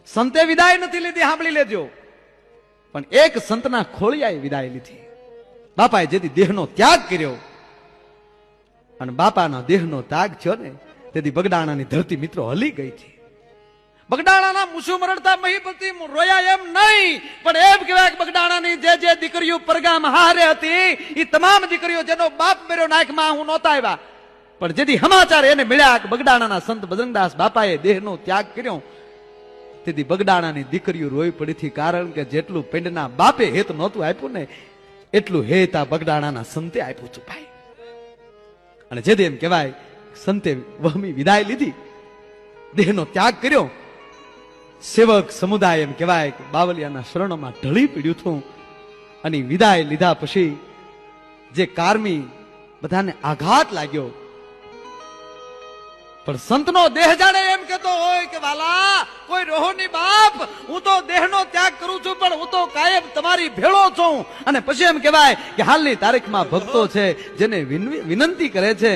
સંતે વિદાય નથી લીધી, સાંભળી લેજો. પણ એક સંતના ખોળિયાએ વિદાય લીધી. બાપાએ જેથી દેહનો ત્યાગ કર્યો અને બાપાના દેહનો ત્યાગ થયો ને તેથી બગડાણાની ધરતી મિત્રો હલી ગઈ છે. બગડાણાના મૂછું મરડતા મહીપતિ રોયા એમ નહીં, પણ એમ કહેવાય કે બગડાણાની જે દીકરીઓ પરગામ હારે હતી એ તમામ દીકરીઓ જેનો બાપ મેર્યો નાખમાં હું નહોતા આવ્યા, પણ જેથી સમાચાર એને મળ્યા કે બગડાણાના સંત બજરંગદાસ બાપાએ દેહનો ત્યાગ કર્યો તેથી બગડાણાની દીકરીઓ રોઈ પડી હતી. કારણ કે જેટલું પિંડના બાપે હેત નહોતું આપ્યું ને એટલું હેત આ બગડાણાના સંતે આપ્યું હતું ભાઈ. અને જેથી એમ કહેવાય સંતે વહમી વિદાય લીધી, દેહનો ત્યાગ કર્યો. સેવક સમુદાય એમ કહેવાય કે બાવલિયાના શરણોમાં ઢળી પડ્યું હતું. અને વિદાય લીધા પછી જે કારમી બધાને આઘાત લાગ્યો, પણ સંતનો દેહ જાણે એમ કેતો હોય કે વાલા કોઈ રોહોની બાપ, હું તો દેહનો ત્યાગ કરું છું પણ હું તો કાયમ તમારી ભેળો છું. અને પછી એમ કહેવાય કે હાલની તારીખમાં ભક્તો છે જેને વિનંતી કરે છે